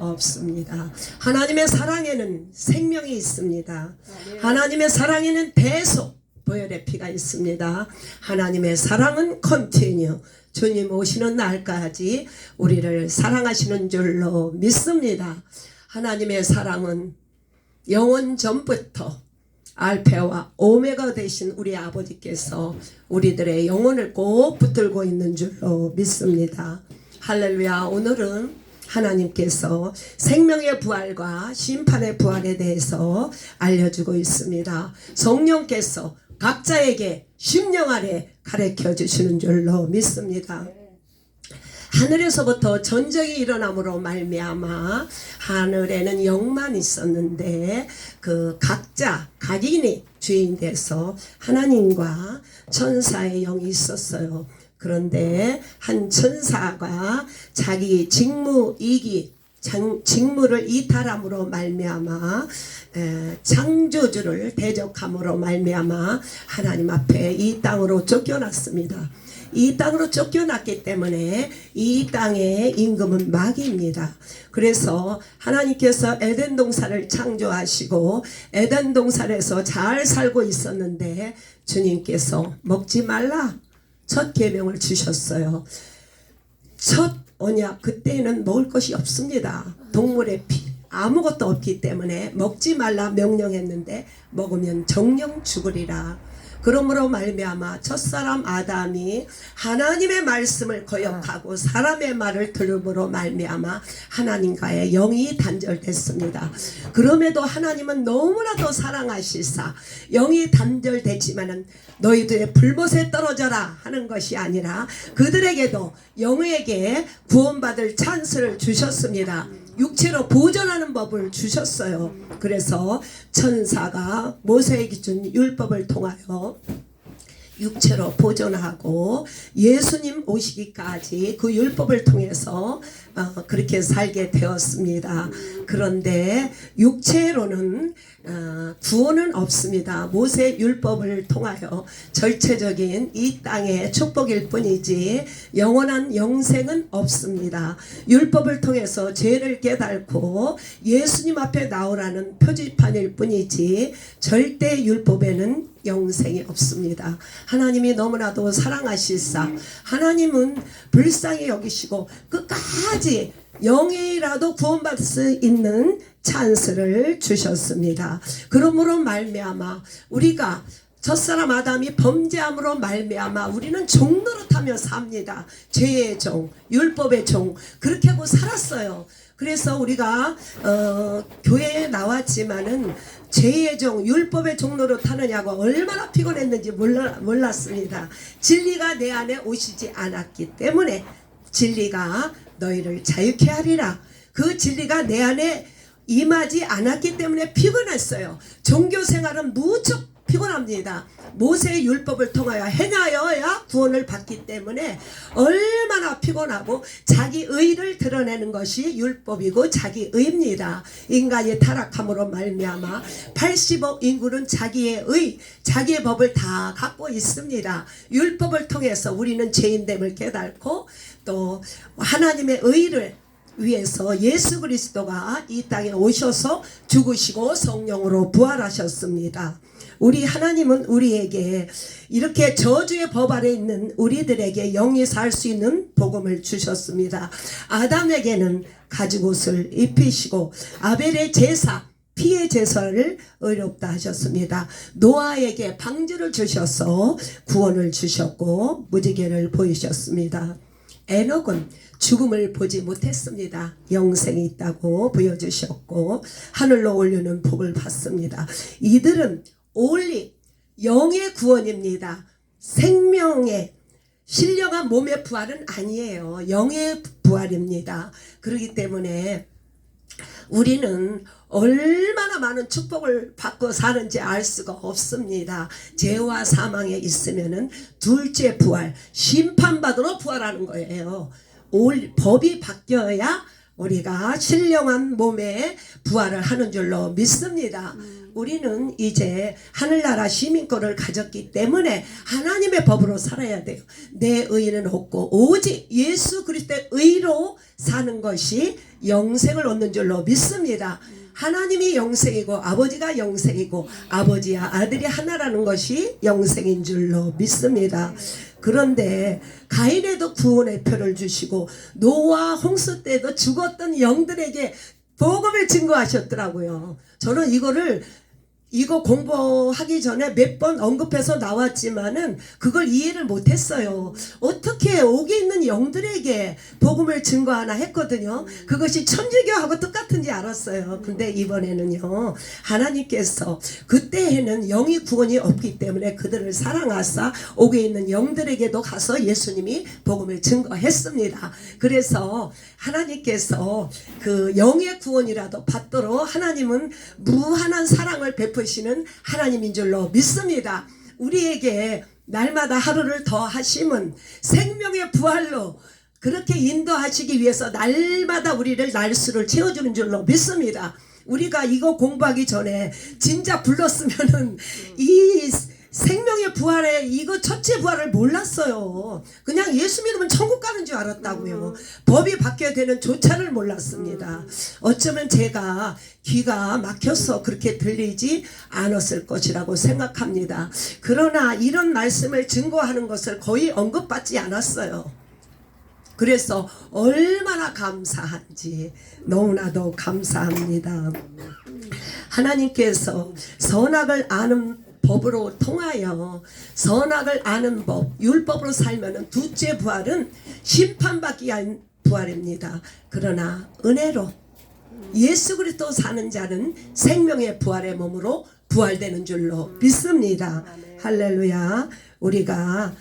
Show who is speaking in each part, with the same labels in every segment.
Speaker 1: 없습니다. 하나님의 사랑에는 생명이 있습니다. 하나님의 사랑에는 대속 보혈의 피가 있습니다. 하나님의 사랑은 컨티뉴 주님 오시는 날까지 우리를 사랑하시는 줄로 믿습니다. 하나님의 사랑은 영원 전부터 알파와 오메가 되신 우리 아버지께서 우리들의 영혼을 꼭 붙들고 있는 줄로 믿습니다. 할렐루야. 오늘은 하나님께서 생명의 부활과 심판의 부활에 대해서 알려주고 있습니다. 성령께서 각자에게 심령 안에 가르쳐 주시는 줄로 믿습니다. 하늘에서부터 전쟁이 일어남으로 말미암아 하늘에는 영만 있었는데 그 각자 각인이 주인 돼서 하나님과 천사의 영이 있었어요. 그런데 한 천사가 자기 직무를 이탈함으로 말미암아 창조주를 대적함으로 말미암아 하나님 앞에 이 땅으로 쫓겨났습니다. 이 땅으로 쫓겨났기 때문에 이 땅의 임금은 마귀입니다. 그래서 하나님께서 에덴 동산을 창조하시고 에덴 동산에서 잘 살고 있었는데 주님께서 먹지 말라 첫 계명을 주셨어요. 첫 언약, 그때는 먹을 것이 없습니다. 동물의 피 아무것도 없기 때문에 먹지 말라 명령했는데 먹으면 정령 죽으리라. 그러므로 말미암아 첫사람 아담이 하나님의 말씀을 거역하고 사람의 말을 들음으로 말미암아 하나님과의 영이 단절됐습니다. 그럼에도 하나님은 너무나도 사랑하시사 영이 단절됐지만은 너희들의 불못에 떨어져라 하는 것이 아니라 그들에게도 영에게 구원받을 찬스를 주셨습니다. 육체로 보존하는 법을 주셨어요. 그래서 천사가 모세에게 준 율법을 통하여 육체로 보존하고 예수님 오시기까지 그 율법을 통해서 그렇게 살게 되었습니다. 그런데 육체로는 구원은 없습니다. 모세 율법을 통하여 절체적인 이 땅의 축복일 뿐이지 영원한 영생은 없습니다. 율법을 통해서 죄를 깨닫고 예수님 앞에 나오라는 표지판일 뿐이지 절대 율법에는 영생이 없습니다. 하나님이 너무나도 사랑하시사 하나님은 불쌍히 여기시고 끝까지 영이라도 구원받을 수 있는 찬스를 주셨습니다. 그러므로 말미암아 우리가 첫사람 아담이 범죄함으로 말미암아 우리는 종 노릇하며 삽니다. 죄의 종, 율법의 종 그렇게 하고 살았어요. 그래서 우리가 교회에 나왔지만은 죄의 종, 율법의 종로로 타느냐고 얼마나 피곤했는지 몰랐습니다. 진리가 내 안에 오시지 않았기 때문에 진리가 너희를 자유케 하리라. 그 진리가 내 안에 임하지 않았기 때문에 피곤했어요. 종교생활은 무척 피곤합니다. 모세의 율법을 통하여 행하여야 구원을 받기 때문에 얼마나 피곤하고 자기 의를 드러내는 것이 율법이고 자기 의입니다. 인간이 타락함으로 말미암아 80억 인구는 자기의 의, 자기의 법을 다 갖고 있습니다. 율법을 통해서 우리는 죄인됨을 깨닫고 또 하나님의 의를 위해서 예수 그리스도가 이 땅에 오셔서 죽으시고 성령으로 부활하셨습니다. 우리 하나님은 우리에게 이렇게 저주의 법 아래 있는 우리들에게 영이 살 수 있는 복음을 주셨습니다. 아담에게는 가죽옷을 입히시고 아벨의 제사 피의 제사를 의롭다 하셨습니다. 노아에게 방주를 주셔서 구원을 주셨고 무지개를 보이셨습니다. 에녹은 죽음을 보지 못했습니다. 영생이 있다고 보여주셨고 하늘로 올리는 복을 받습니다. 이들은 올리 영의 구원입니다. 생명의 신령한 몸의 부활은 아니에요. 영의 부활입니다. 그렇기 때문에 우리는 얼마나 많은 축복을 받고 사는지 알 수가 없습니다. 죄와 사망에 있으면은 둘째 부활, 심판받으러 부활하는 거예요. 법이 바뀌어야 우리가 신령한 몸에 부활을 하는 줄로 믿습니다. 우리는 이제 하늘나라 시민권을 가졌기 때문에 하나님의 법으로 살아야 돼요. 내 의는 없고 오직 예수 그리스도의 의로 사는 것이 영생을 얻는 줄로 믿습니다. 하나님이 영생이고 아버지가 영생이고 아버지와 아들이 하나라는 것이 영생인 줄로 믿습니다. 그런데 가인에도 구원의 표를 주시고 노아 홍수 때도 죽었던 영들에게 복음을 증거하셨더라고요. 저는 이거 공부하기 전에 몇 번 언급해서 나왔지만은 그걸 이해를 못했어요. 어떻게 옥에 있는 영들에게 복음을 증거하나 했거든요. 그것이 천주교하고 똑같은지 알았어요. 근데 이번에는요, 하나님께서 그때에는 영이 구원이 없기 때문에 그들을 사랑하사 옥에 있는 영들에게도 가서 예수님이 복음을 증거했습니다. 그래서 하나님께서 그 영의 구원이라도 받도록 하나님은 무한한 사랑을 베푸시는 하나님인 줄로 믿습니다. 우리에게 날마다 하루를 더 하심은 생명의 부활로 그렇게 인도하시기 위해서 날마다 우리를 날수를 채워주는 줄로 믿습니다. 우리가 이거 공부하기 전에 진짜 불렀으면은 이 생명의 부활에 이거 첫째 부활을 몰랐어요. 그냥 예수 믿으면 천국 가는 줄 알았다고요. 법이 바뀌어야 되는 조차를 몰랐습니다. 어쩌면 제가 귀가 막혀서 그렇게 들리지 않았을 것이라고 생각합니다. 그러나 이런 말씀을 증거하는 것을 거의 언급받지 않았어요. 그래서 얼마나 감사한지 너무나도 감사합니다. 하나님께서 선악을 아는 법으로 통하여 선악을 아는 법, 율법으로 살면은 둘째 부활은 심판받기 위한 부활입니다. 그러나 은혜로 예수 그리스도 사는 자는 생명의 부활의 몸으로 부활되는 줄로 믿습니다. 할렐루야. 우리가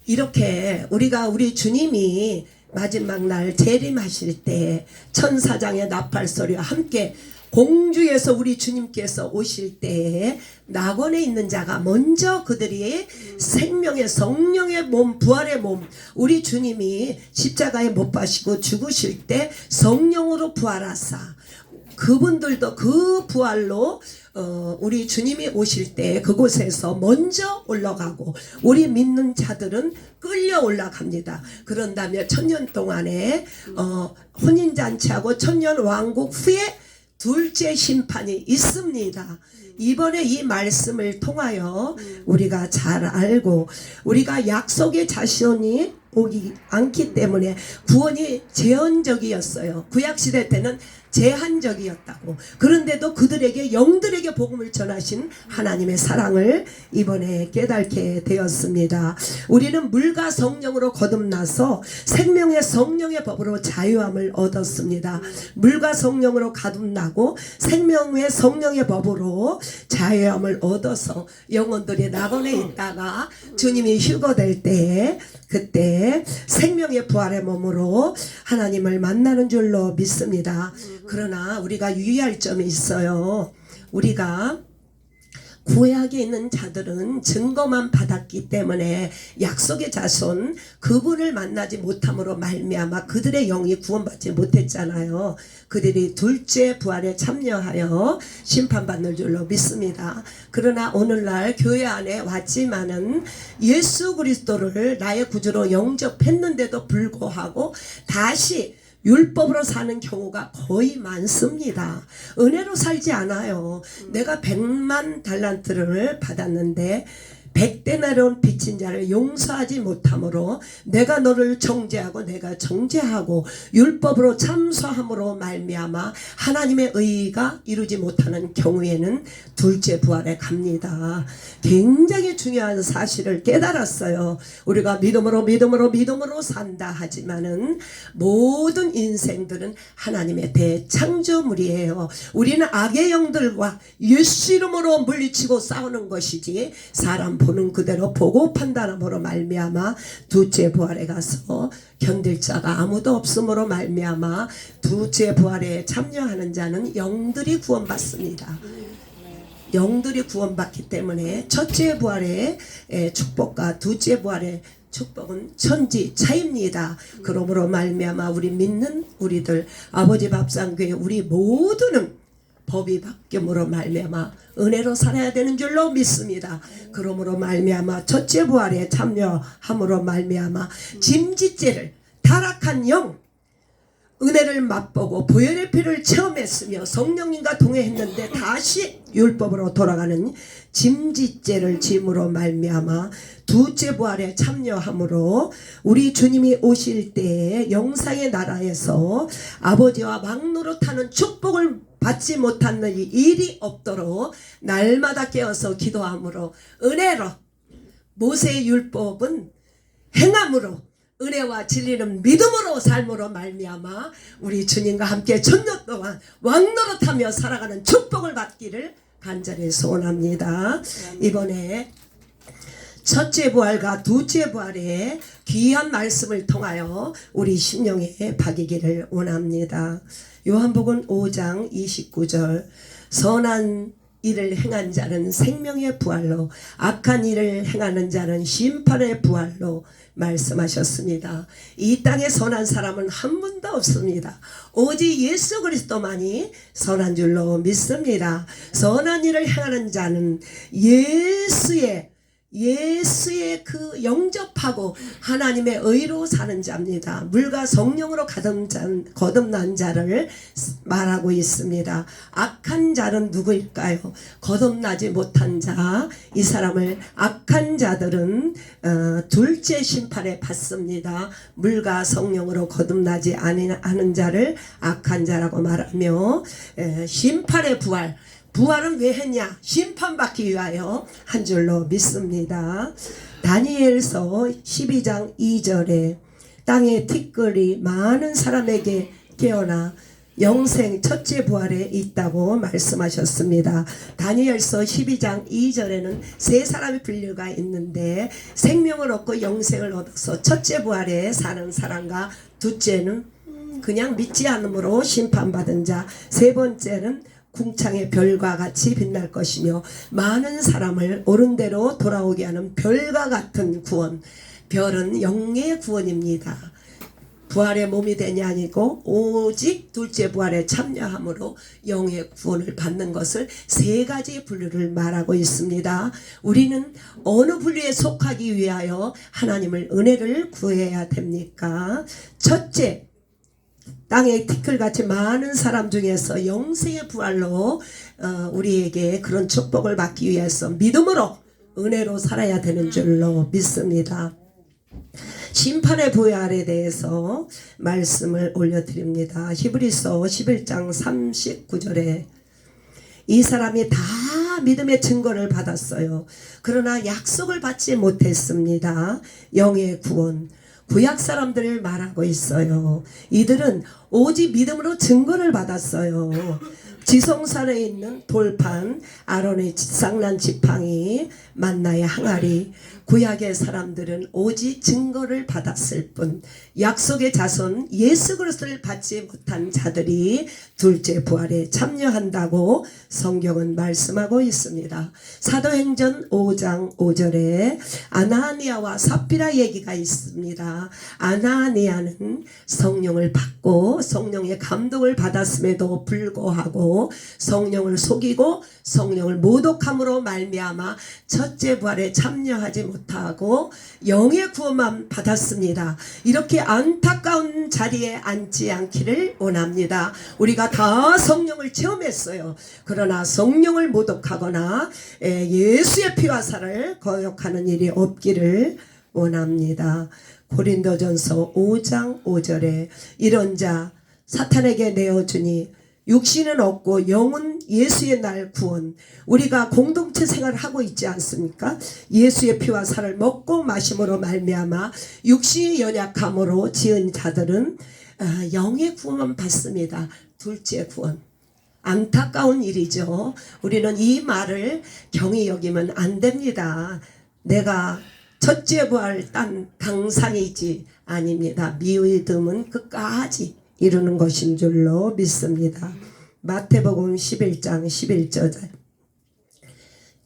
Speaker 1: 이렇게 우리 주님이 마지막 날 재림하실 때 천사장의 나팔 소리와 함께 공주에서 우리 주님께서 오실 때에 낙원에 있는 자가 먼저 그들이 생명의 성령의 몸, 부활의 몸, 우리 주님이 십자가에 못 박히시고 죽으실 때 성령으로 부활하사 그분들도 그 부활로 우리 주님이 오실 때 그곳에서 먼저 올라가고 우리 믿는 자들은 끌려 올라갑니다. 그런다면 천년 동안에 혼인잔치하고 천년왕국 후에 둘째 심판이 있습니다. 이번에 이 말씀을 통하여 우리가 잘 알고 우리가 약속의 자손이 오기 않기 때문에 구원이 제한적이었어요. 구약시대 때는 제한적이었다고. 그런데도 그들에게 영들에게 복음을 전하신 하나님의 사랑을 이번에 깨닫게 되었습니다. 우리는 물과 성령으로 거듭나서 생명의 성령의 법으로 자유함을 얻었습니다. 물과 성령으로 거듭나고 생명의 성령의 법으로 자유함을 얻어서 영혼들이 낙원에 있다가 주님이 휴거될 때 그때 생명의 부활의 몸으로 하나님을 만나는 줄로 믿습니다. 그러나 우리가 유의할 점이 있어요. 우리가 구약에 있는 자들은 증거만 받았기 때문에 약속의 자손 그분을 만나지 못함으로 말미암아 그들의 영이 구원받지 못했잖아요. 그들이 둘째 부활에 참여하여 심판받는 줄로 믿습니다. 그러나 오늘날 교회 안에 왔지만은 예수 그리스도를 나의 구주로 영접했는데도 불구하고 다시 율법으로 사는 경우가 거의 많습니다. 은혜로 살지 않아요. 내가 100만 달란트를 받았는데 100데나리온 빚진 자를 용서하지 못함으로 내가 너를 정죄하고 내가 정죄하고 율법으로 참소함으로 말미암아 하나님의 의가 이루지 못하는 경우에는 둘째 부활에 갑니다. 굉장히 중요한 사실을 깨달았어요. 우리가 믿음으로 산다 하지만은 모든 인생들은 하나님의 대창조물이에요. 우리는 악의 영들과 예수 이름으로 물리치고 싸우는 것이지 사람 보는 그대로 보고 판단함으로 말미암아 둘째 부활에 가서 견딜 자가 아무도 없음으로 말미암아 둘째 부활에 참여하는 자는 영들이 구원받습니다. 영들이 구원받기 때문에 첫째 부활의 축복과 둘째 부활의 축복은 천지 차입니다. 그러므로 말미암아 우리 믿는 우리들 아버지 밥상교회 우리 모두는 법이 바뀜으로 말미암아 은혜로 살아야 되는 줄로 믿습니다. 그러므로 말미암아 첫째 부활에 참여함으로 말미암아 짐짓죄를 타락한 영 은혜를 맛보고 보혈의 피를 체험했으며 성령님과 동행했는데 다시 율법으로 돌아가는 짐짓죄를 짐으로 말미암아 두째 부활에 참여함으로 우리 주님이 오실 때에 영상의 나라에서 아버지와 막노릇하는 축복을 받지 못한 일이 없도록 날마다 깨어서 기도함으로 은혜로 모세의 율법은 행함으로 은혜와 진리는 믿음으로 삶으로 말미암아 우리 주님과 함께 천년 동안 왕노릇하며 살아가는 축복을 받기를 간절히 소원합니다. 이번에 첫째 부활과 둘째 부활의 귀한 말씀을 통하여 우리 심령에 박이기를 원합니다. 요한복음 5장 29절 선한 일을 행한 자는 생명의 부활로 악한 일을 행하는 자는 심판의 부활로 말씀하셨습니다. 이 땅에 선한 사람은 한 분도 없습니다. 오직 예수 그리스도만이 선한 줄로 믿습니다. 선한 일을 행하는 자는 예수의 그 영접하고 하나님의 의로 사는 자입니다. 물과 성령으로 거듭난 자를 말하고 있습니다. 악한 자는 누구일까요? 거듭나지 못한 자. 이 사람을 악한 자들은 둘째 심판에 받습니다. 물과 성령으로 거듭나지 않은 자를 악한 자라고 말하며 심판의 부활은 왜 했냐? 심판받기 위하여 한 줄로 믿습니다. 다니엘서 12장 2절에 땅의 티끌이 많은 사람에게 깨어나 영생 첫째 부활에 있다고 말씀하셨습니다. 다니엘서 12장 2절에는 세 사람의 분류가 있는데 생명을 얻고 영생을 얻어서 첫째 부활에 사는 사람과 둘째는 그냥 믿지 않으므로 심판받은 자, 세 번째는 궁창의 별과 같이 빛날 것이며 많은 사람을 옳은 대로 돌아오게 하는 별과 같은 구원. 별은 영의 구원입니다. 부활의 몸이 되냐 아니고 오직 둘째 부활에 참여함으로 영의 구원을 받는 것을 세 가지 분류를 말하고 있습니다. 우리는 어느 분류에 속하기 위하여 하나님을 은혜를 구해야 됩니까? 첫째, 땅의 티끌같이 많은 사람 중에서 영생의 부활로 우리에게 그런 축복을 받기 위해서 믿음으로 은혜로 살아야 되는 줄로 믿습니다. 심판의 부활에 대해서 말씀을 올려드립니다. 히브리서 11장 39절에 이 사람이 다 믿음의 증거를 받았어요. 그러나 약속을 받지 못했습니다. 영의 구원. 구약 사람들을 말하고 있어요. 이들은 오직 믿음으로 증거를 받았어요. 지성산에 있는 돌판, 아론의 쌍난 지팡이, 만나의 항아리. 구약의 사람들은 오직 증거를 받았을 뿐 약속의 자손 예수 그리스도를 받지 못한 자들이 둘째 부활에 참여한다고 성경은 말씀하고 있습니다. 사도행전 5장 5절에 아나니아와 삽비라 얘기가 있습니다. 아나니아는 성령을 받고 성령의 감동을 받았음에도 불구하고 성령을 속이고 성령을 모독함으로 말미암아 첫째 부활에 참여하지 못하고 영의 구원만 받았습니다. 이렇게 안타까운 자리에 앉지 않기를 원합니다. 우리가 다 성령을 체험했어요. 그러나 성령을 모독하거나 예수의 피와 살을 거역하는 일이 없기를 원합니다. 고린도전서 5장 5절에 이런 자 사탄에게 내어주니 육신은 없고 영은 예수의 날 구원. 우리가 공동체 생활을 하고 있지 않습니까? 예수의 피와 살을 먹고 마심으로 말미암아 육신이 연약함으로 지은 자들은 영의 구원 받습니다. 둘째 구원. 안타까운 일이죠. 우리는 이 말을 경히 여기면 안 됩니다. 내가 첫째 부활 딴 당상이지 아닙니다. 믿음은 끝까지 이루는 것인 줄로 믿습니다. 마태복음 11장 11절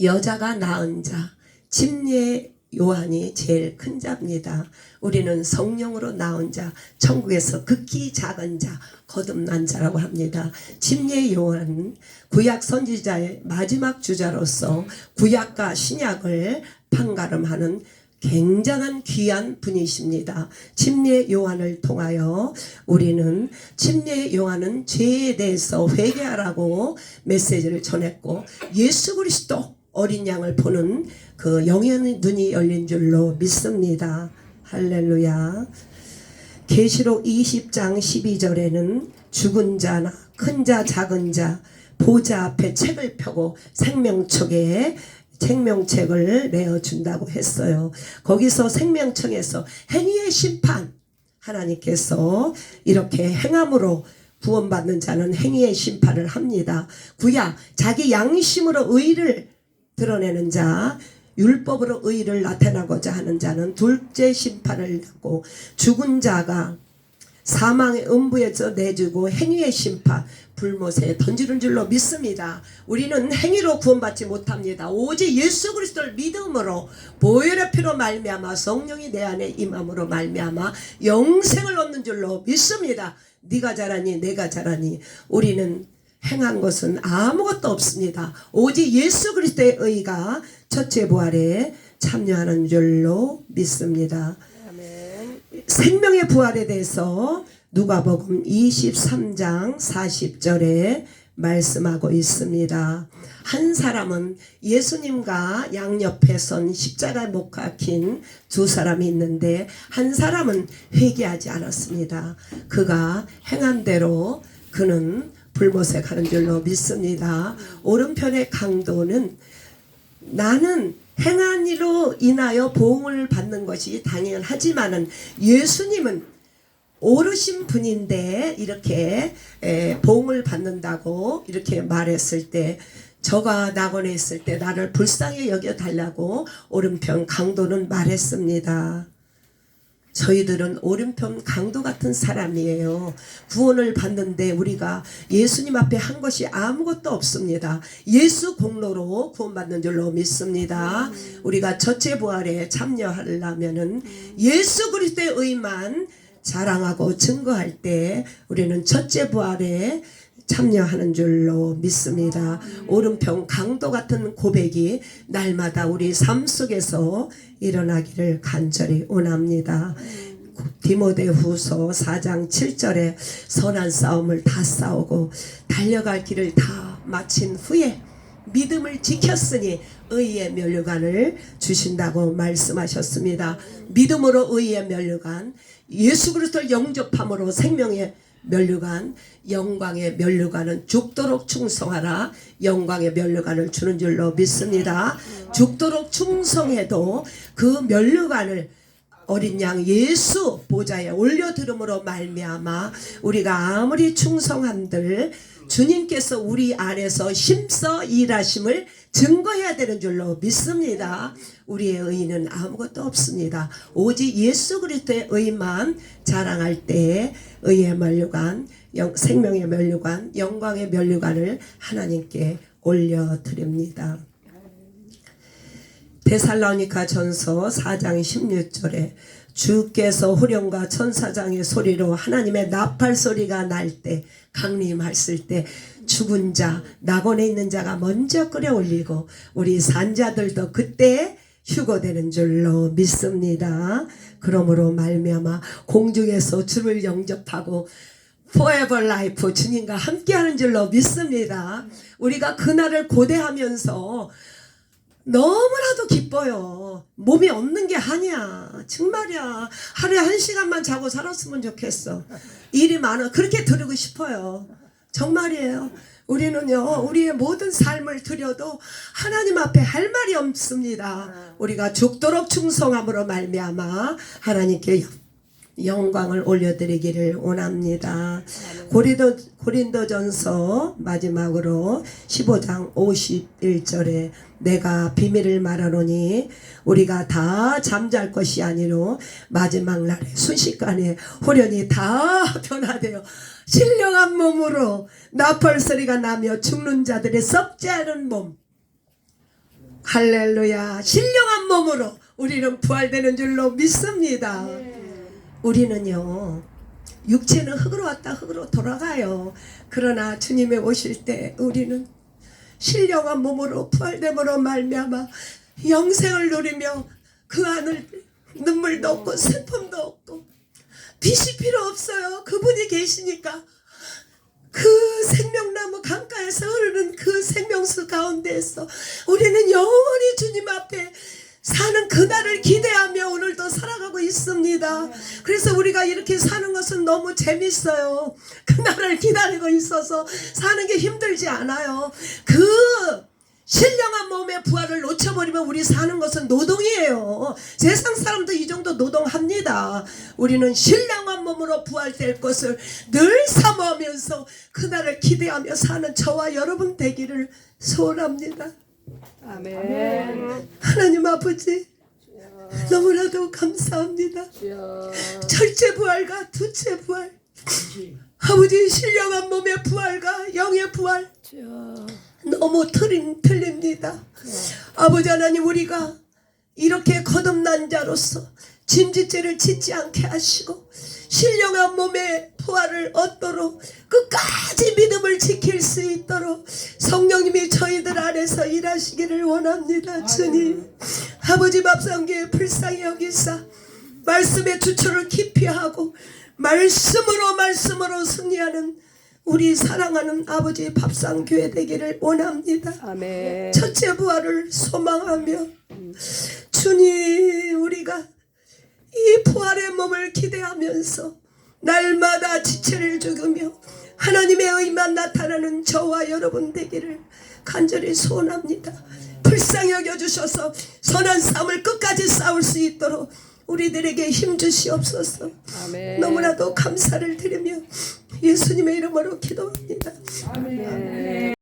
Speaker 1: 여자가 낳은 자, 침례 요한이 제일 큰 자입니다. 우리는 성령으로 나온 자, 천국에서 극히 작은 자, 거듭난 자라고 합니다. 침례 요한은 구약 선지자의 마지막 주자로서 구약과 신약을 판가름하는 굉장한 귀한 분이십니다. 침례 요한을 통하여 우리는 침례 요한은 죄에 대해서 회개하라고 메시지를 전했고, 예수 그리스도 어린 양을 보는 그 영의 눈이 열린 줄로 믿습니다. 할렐루야. 계시록 20장 12절에는 죽은 자나 큰 자 작은 자 보좌 앞에 책을 펴고 생명책에 생명책을 내어준다고 했어요. 거기서 생명책에서 행위의 심판, 하나님께서 이렇게 행함으로 구원받는 자는 행위의 심판을 합니다. 구약 자기 양심으로 의를 드러내는 자, 율법으로 의를 나타나고자 하는 자는 둘째 심판을 받고, 죽은 자가 사망의 음부에서 내주고 행위의 심판, 불못에 던지는 줄로 믿습니다. 우리는 행위로 구원받지 못합니다. 오직 예수 그리스도를 믿음으로 보혈의 피로 말미암아 성령이 내 안에 임함으로 말미암아 영생을 얻는 줄로 믿습니다. 네가 잘하니 내가 잘하니 우리는 행한 것은 아무것도 없습니다. 오직 예수 그리스도의 의가 첫째 부활에 참여하는 줄로 믿습니다. 생명의 부활에 대해서 누가복음 23장 40절에 말씀하고 있습니다. 한 사람은 예수님과 양옆에 선 십자가에 못 박힌 두 사람이 있는데, 한 사람은 회개하지 않았습니다. 그가 행한 대로 그는 불못에 가는 줄로 믿습니다. 오른편의 강도는 나는 행한 일로 인하여 보응을 받는 것이 당연하지만은 예수님은 오르신 분인데 이렇게 보응을 받는다고 이렇게 말했을 때, 저가 낙원에 있을 때 나를 불쌍히 여겨달라고 오른편 강도는 말했습니다. 저희들은 오른편 강도 같은 사람이에요. 구원을 받는데 우리가 예수님 앞에 한 것이 아무것도 없습니다. 예수 공로로 구원받는 줄로 믿습니다. 우리가 첫째 부활에 참여하려면은 예수 그리스도의 의만 자랑하고 증거할 때 우리는 첫째 부활에 참여하는 줄로 믿습니다. 오른편 강도 같은 고백이 날마다 우리 삶 속에서 일어나기를 간절히 원합니다. 디모데후서 4장 7절에 선한 싸움을 다 싸우고 달려갈 길을 다 마친 후에 믿음을 지켰으니 의의 면류관을 주신다고 말씀하셨습니다. 믿음으로 의의 면류관, 예수 그리스도를 영접함으로 생명의 면류관, 영광의 면류관은 죽도록 충성하라. 영광의 면류관을 주는 줄로 믿습니다. 죽도록 충성해도 그 면류관을 어린 양 예수 보좌에 올려드림으로 말미암아 우리가 아무리 충성한들 주님께서 우리 안에서 힘써 일하심을 증거해야 되는 줄로 믿습니다. 우리의 의는 아무것도 없습니다. 오직 예수 그리스도의 의만 자랑할 때 의의 면류관, 생명의 면류관, 영광의 면류관을 하나님께 올려드립니다. 데살로니가 전서 4장 16절에 주께서 호령과 천사장의 소리로 하나님의 나팔 소리가 날 때, 강림하실 때 죽은 자, 낙원에 있는 자가 먼저 끌어올리고 우리 산자들도 그때 휴거되는 줄로 믿습니다. 그러므로 말미암아 공중에서 주를 영접하고 forever life 주님과 함께하는 줄로 믿습니다. 우리가 그날을 고대하면서 너무나도 기뻐요. 몸이 없는 게 아니야. 정말이야. 하루에 1시간만 자고 살았으면 좋겠어. 일이 많아. 그렇게 들으고 싶어요. 정말이에요. 우리는요, 우리의 모든 삶을 드려도 하나님 앞에 할 말이 없습니다. 우리가 죽도록 충성함으로 말미암아 하나님께 영광을 올려드리기를 원합니다. 고린도전서 마지막으로 15장 51절에 내가 비밀을 말하노니 우리가 다 잠잘 것이 아니로 마지막 날에 순식간에 호련히 다 변화되어 신령한 몸으로 나팔 소리가 나며 죽는 자들의 썩지 않은 몸, 할렐루야. 신령한 몸으로 우리는 부활되는 줄로 믿습니다. 우리는요, 육체는 흙으로 왔다 흙으로 돌아가요. 그러나 주님이 오실 때 우리는 신령한 몸으로 부활됨으로 말미암아 영생을 누리며 그 안을 눈물도 없고 슬픔도 없고 빛이 필요 없어요. 그분이 계시니까 그 생명나무 강가에서 흐르는 그 생명수 가운데에서 우리는 영원히 주님 앞에 사는 그날을 기대하며 오늘도 살아가고 있습니다. 그래서 우리가 이렇게 사는 것은 너무 재밌어요. 그날을 기다리고 있어서 사는 게 힘들지 않아요. 그 신령한 몸의 부활을 놓쳐버리면 우리 사는 것은 노동이에요. 세상 사람도 이 정도 노동합니다. 우리는 신령한 몸으로 부활될 것을 늘 사모하면서 그날을 기대하며 사는 저와 여러분 되기를 소원합니다.
Speaker 2: 아멘.
Speaker 1: 하나님 아버지, 너무나도 감사합니다. 첫째 부활과 둘째 부활, 아버지 신령한 몸의 부활과 영의 부활 너무 틀립니다. 아버지 하나님, 우리가 이렇게 거듭난 자로서 짐짓죄를 짓지 않게 하시고 신령한 몸의 부활을 얻도록 끝까지 믿음을 지킬 수 있도록 성령님이 저희들 안에서 일하시기를 원합니다. 주님, 아버지 밥상교회 불쌍히 여기사 말씀의 주초를 깊이 하고 말씀으로 승리하는 우리 사랑하는 아버지 밥상교회 되기를 원합니다.
Speaker 2: 아멘.
Speaker 1: 첫째 부활을 소망하며 주님, 우리가 이 부활의 몸을 기대하면서 날마다 지체를 죽으며 하나님의 의만 나타나는 저와 여러분 되기를 간절히 소원합니다. 불쌍히 여겨주셔서 선한 싸움을 끝까지 싸울 수 있도록 우리들에게 힘주시옵소서.
Speaker 2: 아멘.
Speaker 1: 너무나도 감사를 드리며 예수님의 이름으로 기도합니다.
Speaker 2: 아멘.